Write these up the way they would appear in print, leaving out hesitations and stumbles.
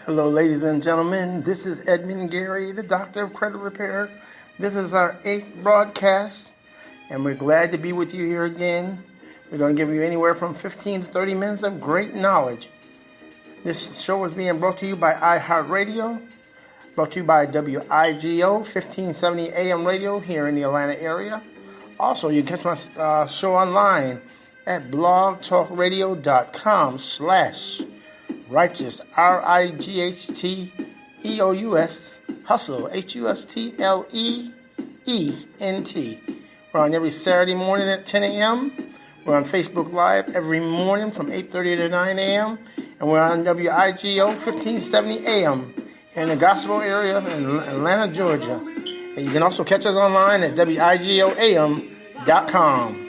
Hello, ladies and gentlemen. This is Edmund Gary, the Doctor of Credit Repair. This is our 8th broadcast, and we're glad to be with you here again. We're going to give you anywhere from 15 to 30 minutes of great knowledge. This show is being brought to you by iHeartRadio, brought to you by WIGO 1570 AM radio here in the Atlanta area. Also, you can catch my show online at blogtalkradio.com/righteous, RIGHTEOUS, hustle, HUSTLEENT. We're on every Saturday morning at 10 a.m. We're on Facebook Live every morning from 8:30 to 9 a.m. And we're on WIGO 1570 AM in the Gospel area in Atlanta, Georgia. And you can also catch us online at WIGOAM.com.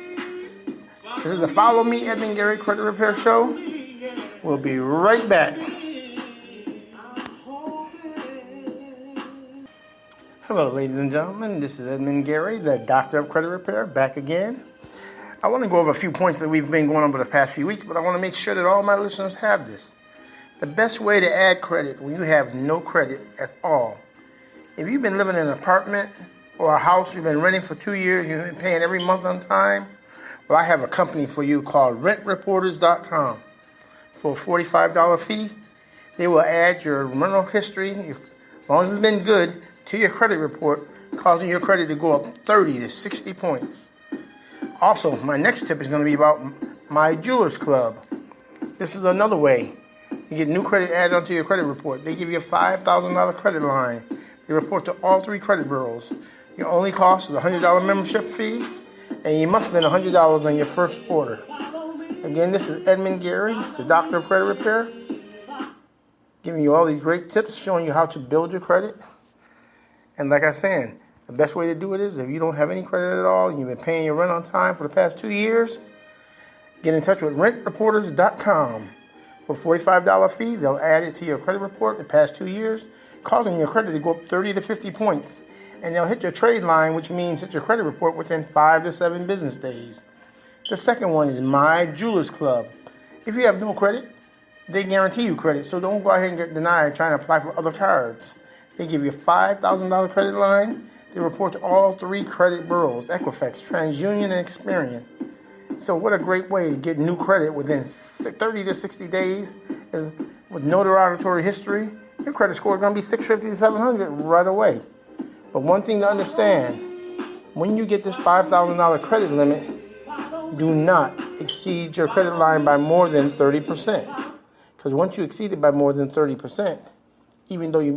This is the Follow Me, Edmund Gary Credit Repair Show. We'll be right back. Hello, ladies and gentlemen. This is Edmund Gary, the Doctor of Credit Repair, back again. I want to go over a few points that we've been going over the past few weeks, but I want to make sure that all my listeners have this. The best way to add credit when you have no credit at all. If you've been living in an apartment or a house you've been renting for 2 years, you've been paying every month on time, well, I have a company for you called rentreporters.com. For a $45 fee, they will add your rental history, as long as it's been good, to your credit report, causing your credit to go up 30 to 60 points. Also, my next tip is going to be about my Jewelers Club. This is another way you get new credit added onto your credit report. They give you a $5,000 credit line. They report to all 3 credit bureaus. Your only cost is a $100 membership fee, and you must spend $100 on your first order. Again, this is Edmund Gary, the Doctor of Credit Repair, giving you all these great tips, showing you how to build your credit. And like I said, the best way to do it is if you don't have any credit at all and you've been paying your rent on time for the past 2 years, get in touch with rentreporters.com. For a $45 fee, they'll add it to your credit report the past 2 years, causing your credit to go up 30 to 50 points. And they'll hit your trade line, which means hit your credit report within 5 to 7 business days. The second one is My Jewelers Club. If you have no credit, they guarantee you credit, so don't go ahead and get denied trying to apply for other cards. They give you a $5,000 credit line. They report to all 3 credit bureaus, Equifax, TransUnion, and Experian. So what a great way to get new credit within 30 to 60 days is with no derogatory history. Your credit score is going to be 650 to 700 right away. But one thing to understand, when you get this $5,000 credit limit, do not exceed your credit line by more than 30%. Because once you exceed it by more than 30%, even though you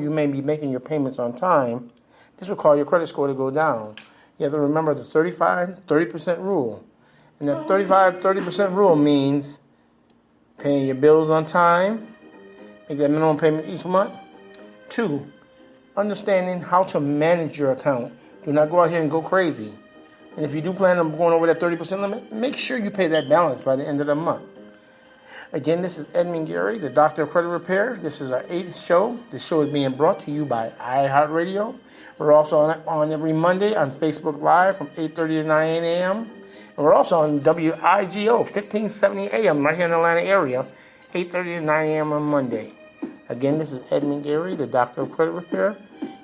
may be making your payments on time, this will cause your credit score to go down. You have to remember the 35-30% rule. And that 35-30% rule means paying your bills on time, make that minimum payment each month. 2, understanding how to manage your account. Do not go out here and go crazy. And if you do plan on going over that 30% limit, make sure you pay that balance by the end of the month. Again, this is Edmund Gary, the Doctor of Credit Repair. This is our 8th show. This show is being brought to you by iHeartRadio. We're also on every Monday on Facebook Live from 8:30 to 9 a.m. And we're also on WIGO 1570 AM right here in the Atlanta area, 8:30 to 9 a.m. on Monday. Again, this is Edmund Gary, the Doctor of Credit Repair,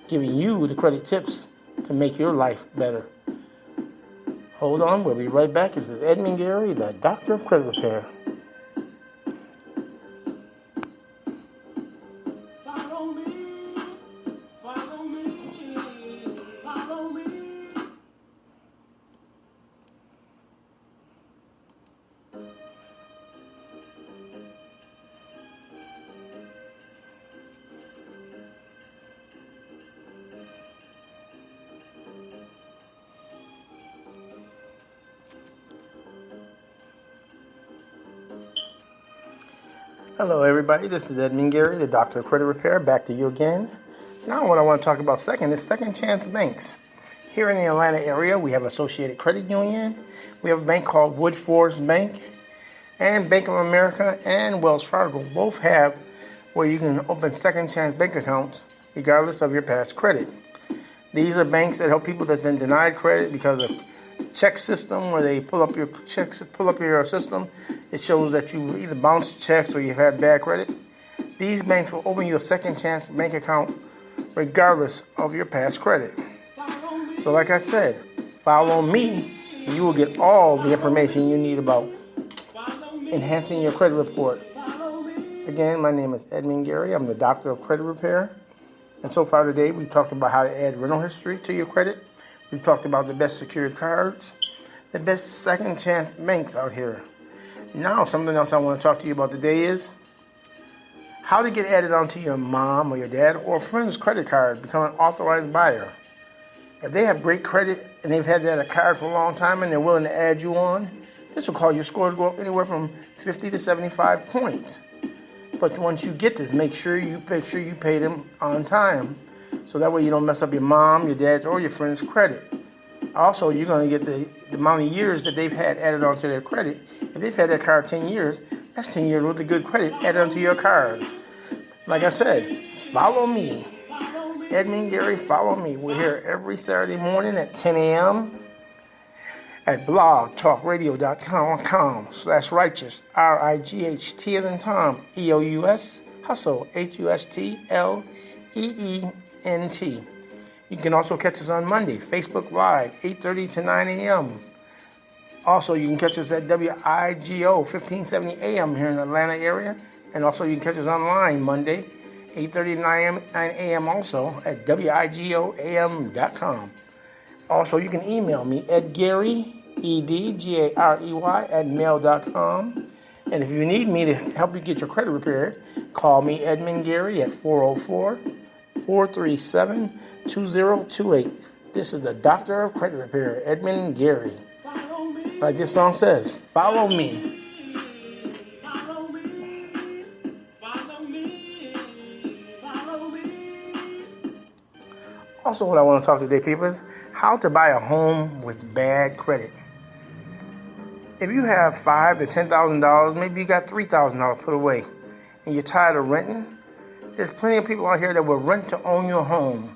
giving you the credit tips to make your life better. Hold on, we'll be right back. This is Edmund Gary, the Doctor of Credit Repair. Hello, everybody. This is Edmund Gary, the Doctor of Credit Repair, back to you again. Now, what I want to talk about second is second chance banks. Here in the Atlanta area, we have Associated Credit Union. We have a bank called Woodforest Bank, and Bank of America and Wells Fargo both have where you can open second chance bank accounts regardless of your past credit. These are banks that help people that's been denied credit because of check system where they pull up your checks, pull up your system. It shows that you either bounced checks or you've had bad credit. These banks will open you a second chance bank account regardless of your past credit. So like I said, follow me and you will get all the information you need about enhancing your credit report. Again, my name is Edmund Gary. I'm the doctor of credit repair. And so far today, we've talked about how to add rental history to your credit. We've talked about the best secured cards, the best second chance banks out here. Now, something else I want to talk to you about today is how to get added onto your mom or your dad or friend's credit card, become an authorized buyer. If they have great credit and they've had that card for a long time and they're willing to add you on, this will cause your score to go up anywhere from 50 to 75 points. But once you get this, make sure you pay them on time, so that way you don't mess up your mom, your dad's, or your friend's credit. Also, you're going to get the amount of years that they've had added onto their credit. If they've had that card 10 years, that's 10 years worth of good credit added onto your card. Like I said, follow me. Edmund Gary, follow me. We're here every Saturday morning at 10 a.m. at blogtalkradio.com/righteous, RIGHT as in Tom, EOUS, hustle, HUSTLEENT. You can also catch us on Monday, Facebook Live, 8:30 to 9 a.m. Also, you can catch us at WIGO 1570 a.m. here in the Atlanta area. And also, you can catch us online Monday, 8:30 to 9 a.m. also at WIGOAM.com. Also, you can email me at Gary, EDGAREY @mail.com. And if you need me to help you get your credit repaired, call me Edmund Gary at 404-437-2028. This is the Doctor of Credit Repair, Edmund Gary. Like this song says, follow me. Also, what I want to talk today, people, is how to buy a home with bad credit. If you have $5,000 to $10,000, maybe you got $3,000 put away, and you're tired of renting, there's plenty of people out here that will rent to own your home.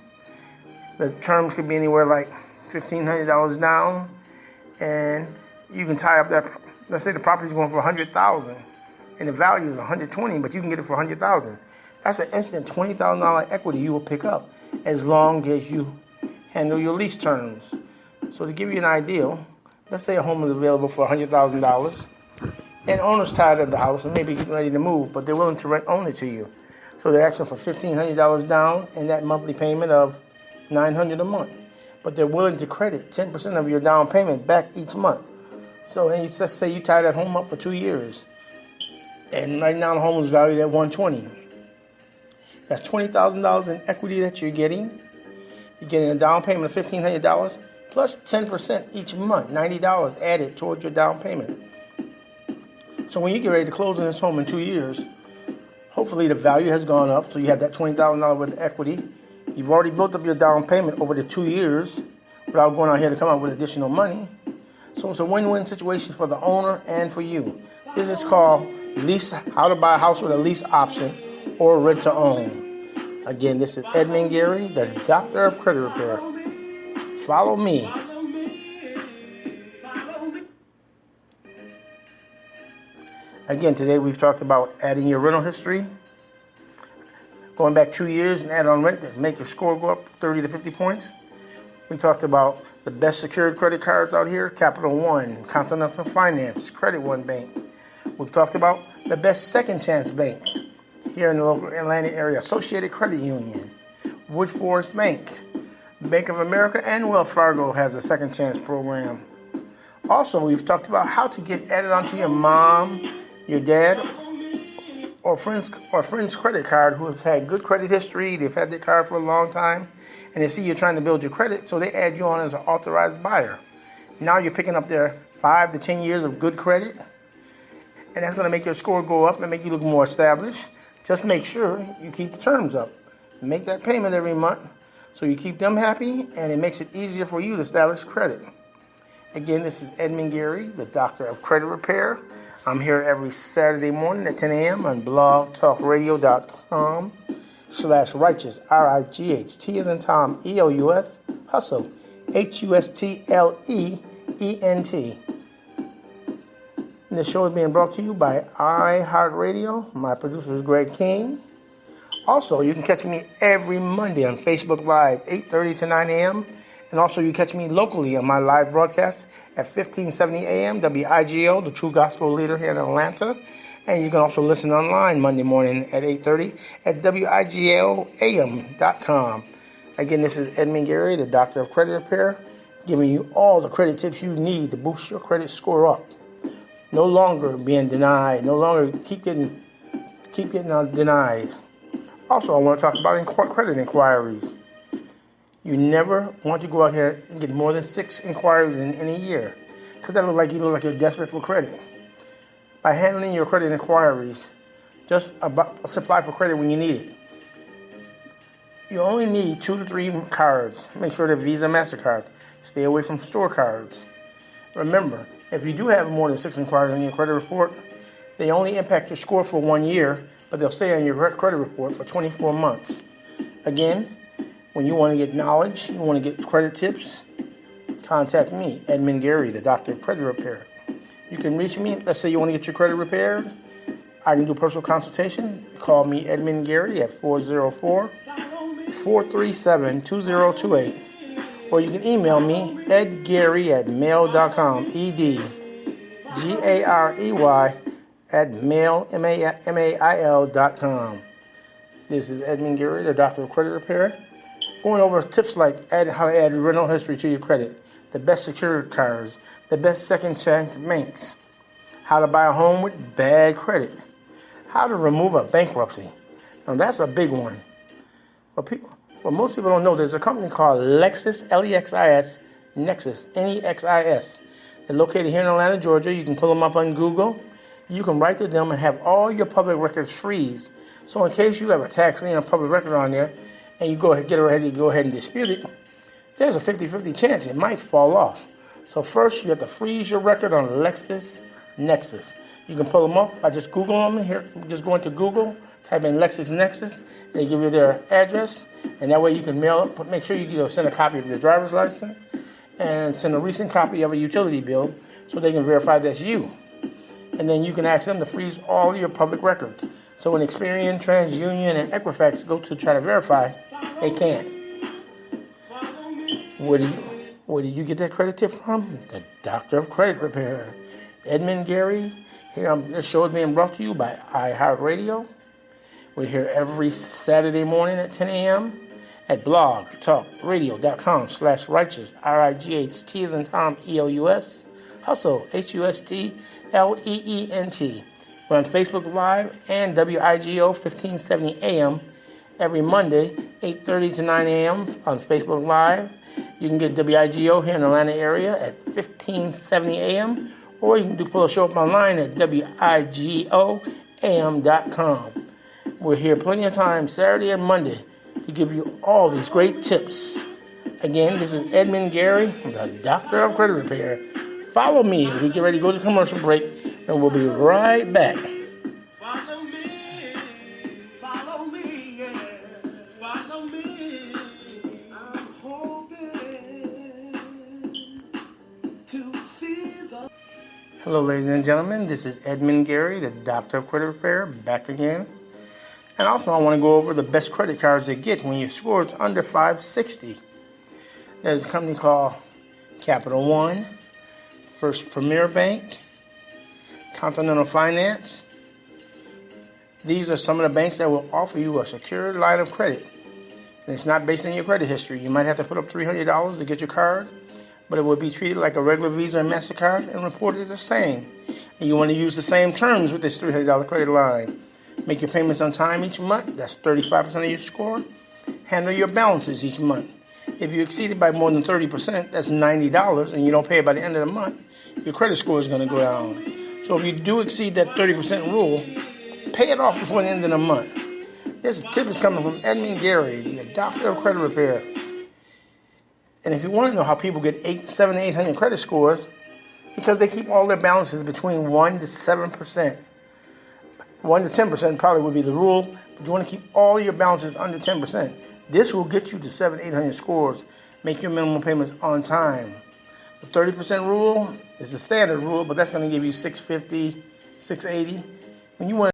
The terms could be anywhere like $1,500 down, and you can tie up that. Let's say the property's going for $100,000, and the value is $120,000, but you can get it for $100,000. That's an instant $20,000 equity you will pick up as long as you handle your lease terms. So to give you an idea, let's say a home is available for $100,000, and owner's tired of the house and maybe getting ready to move, but they're willing to own it to you. So they're asking for $1,500 down and that monthly payment of $900 a month. But they're willing to credit 10% of your down payment back each month. So let's say you tie that home up for 2 years, and right now the home is valued at $120,000. That's $20,000 in equity that you're getting. You're getting a down payment of $1,500 plus 10% each month, $90 added towards your down payment. So when you get ready to close on this home in 2 years, hopefully the value has gone up, so you have that $20,000 worth of equity. You've already built up your down payment over the 2 years without going out here to come up with additional money. So it's a win-win situation for the owner and for you. This is called how to buy a house with a lease option or rent to own. Again, this is Edmund Gary, the Doctor of Credit Repair. Follow me. Again, today we've talked about adding your rental history, going back 2 years and add on rent to make your score go up 30 to 50 points. We talked about the best secured credit cards out here, Capital One, Continental Finance, Credit One Bank. We've talked about the best second chance banks here in the local Atlanta area, Associated Credit Union, Wood Forest Bank, Bank of America, and Wells Fargo has a second chance program. Also, we've talked about how to get added onto your mom, your dad, or friend's credit card who have had good credit history. They've had their card for a long time, and they see you're trying to build your credit, so they add you on as an authorized buyer. Now you're picking up their 5 to 10 years of good credit, and that's going to make your score go up and make you look more established. Just make sure you keep the terms up. Make that payment every month so you keep them happy, and it makes it easier for you to establish credit. Again, this is Edmund Gary, the Doctor of Credit Repair. I'm here every Saturday morning at 10 a.m. on blogtalkradio.com/righteous, RIGHT as in Tom, EOUS, hustle, HUSTLEENT. And this show is being brought to you by iHeartRadio. My producer is Greg King. Also, you can catch me every Monday on Facebook Live, 8:30 to 9 a.m. And also, you catch me locally on my live broadcast at 1570 a.m. WIGO, the True Gospel Leader here in Atlanta. And you can also listen online Monday morning at 8:30 at WIGOAM.com. Again, this is Edmund Gary, the Doctor of Credit Repair, giving you all the credit tips you need to boost your credit score up. No longer being denied. No longer keep getting denied. Also, I want to talk about credit inquiries. You never want to go out here and get more than 6 inquiries in any year, because that look like you're desperate for credit. By handling your credit inquiries, just apply for credit when you need it. You only need 2 to 3 cards. Make sure they're Visa, MasterCard. Stay away from store cards. Remember, if you do have more than 6 inquiries on your credit report, they only impact your score for 1 year, but they'll stay on your credit report for 24 months. Again, when you want to get knowledge, you want to get credit tips, contact me, Edmund Gary, the Doctor of Credit Repair. You can reach me. Let's say you want to get your credit repaired. I can do personal consultation. Call me, Edmund Gary, at 404-437-2028. Or you can email me, edgary@mail.com, edgarey@mail.com. This is Edmund Gary, the Doctor of Credit Repair, going over tips like how to add rental history to your credit, the best secured cards, the best second chance banks, how to buy a home with bad credit, how to remove a bankruptcy. Now that's a big one. What most people don't know, there's a company called Lexis, Lexis, Nexus, Nexis. They're located here in Atlanta, Georgia. You can pull them up on Google. You can write to them and have all your public records freeze. So in case you have a tax lien or public record on there, and you go ahead and dispute it, there's a 50-50 chance it might fall off. So first, you have to freeze your record on Lexis Nexus. You can pull them up by just Googling them here. Just go into Google, type in Lexis Nexus. They give you their address, and that way you can mail it. But make sure you send a copy of your driver's license and send a recent copy of a utility bill so they can verify that's you. And then you can ask them to freeze all your public records. So when Experian, TransUnion, and Equifax go to try to verify, they can't. Where did you get that credit tip from? The Doctor of Credit Repair, Edmund Gary. Here, this show is being brought to you by iHeartRadio. We're here every Saturday morning at 10 a.m. at blogtalkradio.com/righteous, RIGHT as in Tom, ELUS, hustle, HUSTLEENT. We're on Facebook Live and WIGO 1570 a.m. every Monday, 8:30 to 9 a.m. on Facebook Live. You can get WIGO here in the Atlanta area at 1570 a.m. or you can pull a show up online at WIGOAM.com. We're here plenty of time, Saturday and Monday, to give you all these great tips. Again, this is Edmund Gary, the Doctor of Credit Repair. Follow me as we get ready to go to commercial break, and we'll be right back. Follow me, yeah. Follow me. I'm hoping to see the... Hello, ladies and gentlemen. This is Edmund Gary, the Doctor of Credit Repair, back again. And also, I want to go over the best credit cards to get when your score is under 560. There's a company called Capital One, First Premier Bank, Continental Finance. These are some of the banks that will offer you a secured line of credit. And it's not based on your credit history. You might have to put up $300 to get your card, but it will be treated like a regular Visa and MasterCard and reported the same. And you want to use the same terms with this $300 credit line. Make your payments on time each month. That's 35% of your score. Handle your balances each month. If you exceed it by more than 30%, that's $90, and you don't pay it by the end of the month, your credit score is going to go down. So if you do exceed that 30% rule, pay it off before the end of the month. This tip is coming from Edmund Gary, the Doctor of Credit Repair. And if you want to know how people get 700 to 800 credit scores, because they keep all their balances between 1 to 7%. 1 to 10% probably would be the rule, but you want to keep all your balances under 10%. This will get you to 700, 800 scores. Make your minimum payments on time. The 30% rule is the standard rule, but that's going to give you 650, 680. When you want